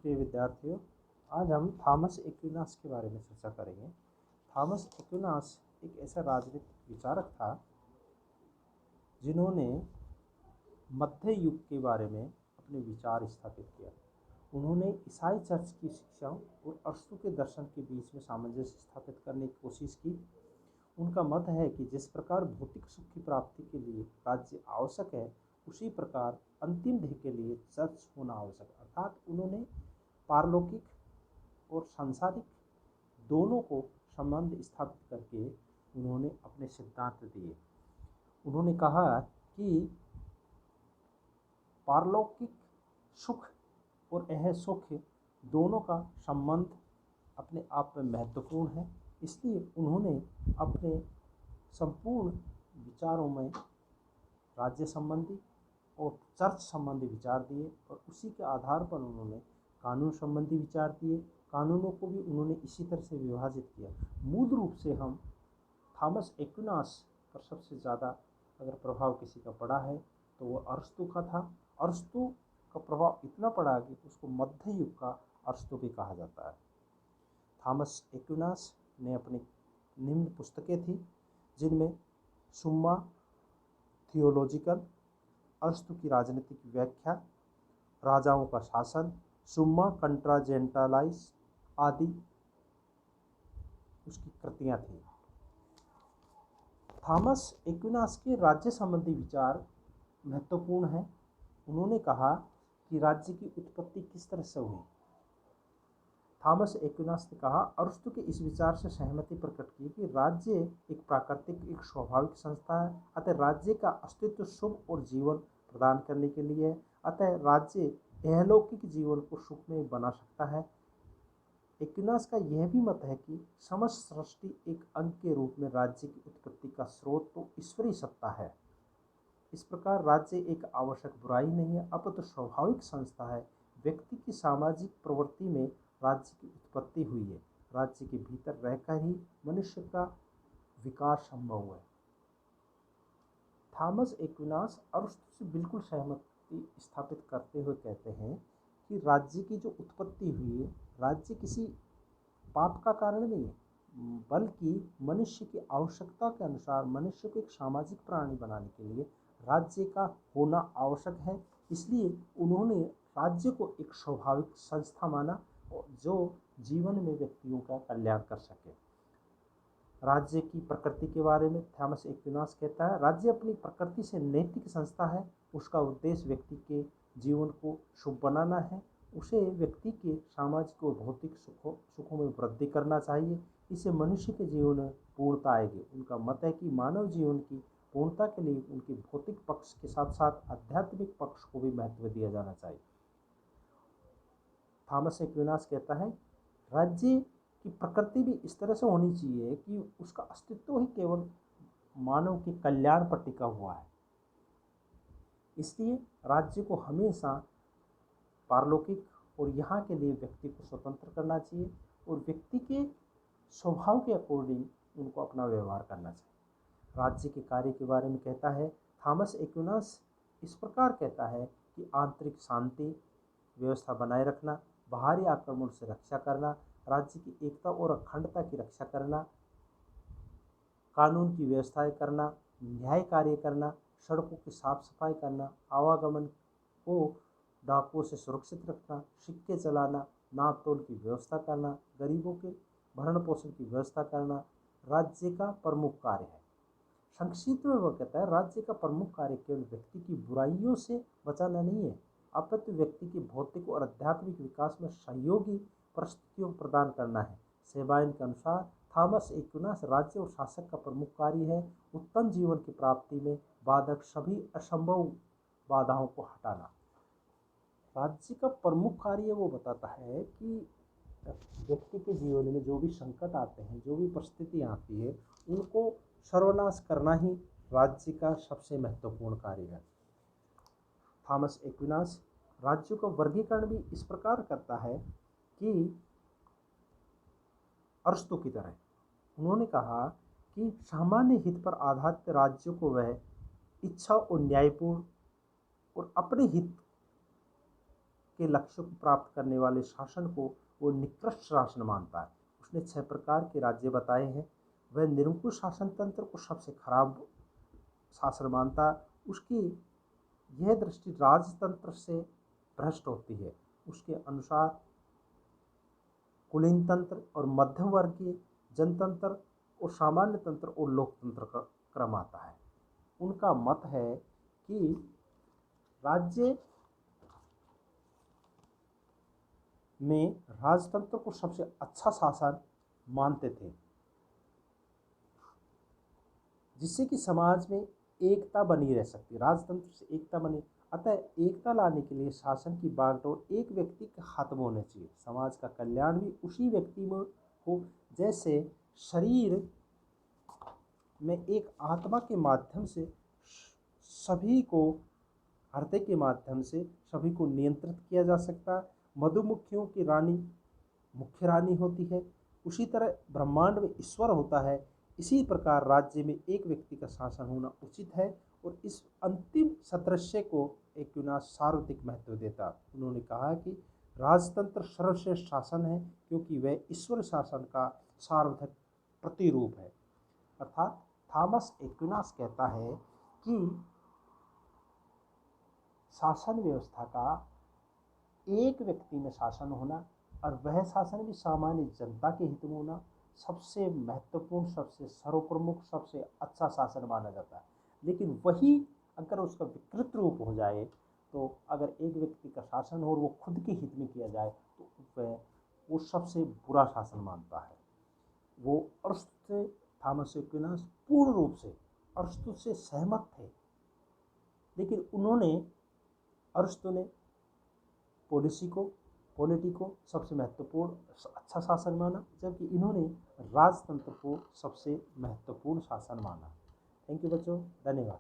प्रिय विद्यार्थियों, आज हम थॉमस एक्विनास के बारे में चर्चा करेंगे। थॉमस एक्विनास एक ऐसा राजनीतिक विचारक था जिन्होंने मध्य युग के बारे में अपने विचार स्थापित किया। उन्होंने ईसाई चर्च की शिक्षाओं और अरस्तू के दर्शन के बीच में सामंजस्य स्थापित करने की कोशिश की। उनका मत है कि जिस प्रकार भौतिक सुख की प्राप्ति के लिए राज्य आवश्यक है, उसी प्रकार अंतिम ध्येय के लिए चर्च होना आवश्यक है। अर्थात उन्होंने पारलौकिक और सांसारिक दोनों को संबंध स्थापित करके उन्होंने अपने सिद्धांत दिए। उन्होंने कहा कि पारलौकिक सुख और यह सुख दोनों का संबंध अपने आप में महत्वपूर्ण है। इसलिए उन्होंने अपने संपूर्ण विचारों में राज्य संबंधी और चर्च संबंधी विचार दिए और उसी के आधार पर उन्होंने कानून संबंधी विचार दिए। कानूनों को भी उन्होंने इसी तरह से विभाजित किया। मूल रूप से हम थॉमस एक्विनास पर सबसे ज़्यादा अगर प्रभाव किसी का पड़ा है तो वो अरस्तू का था। अरस्तू का प्रभाव इतना पड़ा कि उसको मध्य युग का अरस्तू भी कहा जाता है। थॉमस एक्विनास ने अपनी निम्न पुस्तकें थी जिनमें सुम्मा थियोलॉजिकल, अरस्तू की राजनीतिक व्याख्या, राजाओं का शासन, सुम्मा कंट्रा जेंटालाइस आदि उसकी कृतियां थी। थॉमस एक्विनास के राज्य संबंधी विचार महत्वपूर्ण हैं। उन्होंने कहा कि राज्य की उत्पत्ति किस तरह से हुई। थॉमस एक्विनास ने कहा, अरस्तू के इस विचार से सहमति प्रकट की कि राज्य एक प्राकृतिक, एक स्वाभाविक संस्था है। अतः राज्य का अस्तित्व शुभ और जीवन प्रदान करने के लिए है। अतः राज्य इहलौकिक जीवन को सुखमय बना सकता है। एक्विनास का यह भी मत है कि समस्त सृष्टि एक अंग के रूप में राज्य की उत्पत्ति का स्रोत तो ईश्वरीय सत्ता है। इस प्रकार राज्य एक आवश्यक बुराई नहीं है, अपितु स्वाभाविक संस्था है। व्यक्ति की सामाजिक प्रवृत्ति में राज्य की उत्पत्ति हुई है। राज्य के भीतर रहकर ही मनुष्य का विकास संभव है। थॉमस एक्विनास अरस्तू से बिल्कुल सहमति स्थापित करते हुए कहते हैं कि राज्य की जो उत्पत्ति हुई है, राज्य किसी पाप का कारण नहीं है, बल्कि मनुष्य की आवश्यकता के अनुसार मनुष्य को एक सामाजिक प्राणी बनाने के लिए राज्य का होना आवश्यक है। इसलिए उन्होंने राज्य को एक स्वाभाविक संस्था माना जो जीवन में व्यक्तियों का कल्याण कर सके। राज्य की प्रकृति के बारे में थॉमस एक्विनास कहता है, राज्य अपनी प्रकृति से नैतिक संस्था है। उसका उद्देश्य व्यक्ति के जीवन को शुभ बनाना है। उसे व्यक्ति के सामाजिक और भौतिक सुखों में वृद्धि करना चाहिए। इससे मनुष्य के जीवन में पूर्णता आएगी। उनका मत है कि मानव जीवन की पूर्णता के लिए उनके भौतिक पक्ष के साथ साथ आध्यात्मिक पक्ष को भी महत्व दिया जाना चाहिए। थॉमस एक्विनास कहता है, राज्य की प्रकृति भी इस तरह से होनी चाहिए कि उसका अस्तित्व ही केवल मानव के कल्याण पर टिका हुआ है। इसलिए राज्य को हमेशा पारलौकिक और यहाँ के लिए व्यक्ति को स्वतंत्र करना चाहिए और व्यक्ति के स्वभाव के अकॉर्डिंग उनको अपना व्यवहार करना चाहिए। राज्य के कार्य के बारे में कहता है थॉमस एक्विनास इस प्रकार कहता है कि आंतरिक शांति व्यवस्था बनाए रखना, बाहरी आक्रमण से रक्षा करना, राज्य की एकता और अखंडता की रक्षा करना, कानून की व्यवस्थाएं करना, न्याय कार्य करना, सड़कों की साफ सफाई करना, आवागमन को डाकुओं से सुरक्षित रखना, सिक्के चलाना, नाप तोल की व्यवस्था करना, गरीबों के भरण पोषण की व्यवस्था करना राज्य का प्रमुख कार्य है। संक्षिप्त में वह कहता है, राज्य का प्रमुख कार्य केवल व्यक्ति की बुराइयों से बचाना नहीं है, अपितु व्यक्ति के भौतिक और आध्यात्मिक विकास में सहयोगी परिस्थितियों प्रदान करना है। सेबाइन के अनुसार थॉमस एक्विनास राज्य और शासक का प्रमुख कार्य है उत्तम जीवन की प्राप्ति में बाधक सभी असंभव बाधाओं को हटाना। राज्य का प्रमुख कार्य वो बताता है कि व्यक्ति के जीवन में जो भी संकट आते हैं, जो भी परिस्थितियाँ आती है, उनको सर्वनाश करना ही राज्य का सबसे महत्वपूर्ण कार्य है। थॉमस एक्विनास राज्यों का वर्गीकरण भी इस प्रकार करता है कि अरस्तू की तरह उन्होंने कहा कि सामान्य हित पर आधारित राज्यों को वह इच्छा और न्यायपूर्ण और अपने हित के लक्ष्य को प्राप्त करने वाले शासन को वो निकृष्ट शासन मानता है। उसने 6 प्रकार के राज्य बताए हैं। वह निरंकुश शासन तंत्र को सबसे खराब शासन मानता है। उसकी यह दृष्टि राजतंत्र से भ्रष्ट होती है। उसके अनुसार कुलीन तंत्र और मध्यम वर्गीय जनतंत्र और सामान्य तंत्र और लोकतंत्र का क्रम आता है। उनका मत है कि राज्य में राजतंत्र को सबसे अच्छा शासन मानते थे, जिससे कि समाज में एकता बनी रह सकती। राजतंत्र से एकता बनी, अतः एकता लाने के लिए शासन की बागडोर एक व्यक्ति के हाथ में होना चाहिए। समाज का कल्याण भी उसी व्यक्ति में हो। जैसे शरीर में एक आत्मा के माध्यम से सभी को, हृदय के माध्यम से सभी को नियंत्रित किया जा सकता है। मधुमक्खियों की रानी मुख्य रानी होती है, उसी तरह ब्रह्मांड में ईश्वर होता है। इसी प्रकार राज्य में एक व्यक्ति का शासन होना उचित है और इस अंतिम सदृश्य को एक्विनास सार्वत्रिक महत्व देता। उन्होंने कहा कि राजतंत्र सर्वश्रेष्ठ शासन है क्योंकि वह ईश्वर शासन का सार्वत्रिक प्रतिरूप है। अर्थात थॉमस एक्विनास कहता है कि शासन व्यवस्था का एक व्यक्ति में शासन होना और वह शासन भी सामान्य जनता के हित में होना सबसे महत्वपूर्ण, सबसे सर्वप्रमुख, सबसे अच्छा शासन माना जाता है। लेकिन वही अगर उसका विकृत रूप हो जाए, तो अगर एक व्यक्ति का शासन हो और वो खुद के हित में किया जाए तो वह वो सबसे बुरा शासन मानता है। वो अरस्तु से, थॉमस एक्विनास पूर्ण रूप से अरस्तु से सहमत थे, लेकिन उन्होंने, अरस्तु ने पॉलिटी को सबसे महत्वपूर्ण अच्छा शासन माना, जबकि इन्होंने राजतंत्र को सबसे महत्वपूर्ण शासन माना। थैंक यू बच्चों, धन्यवाद।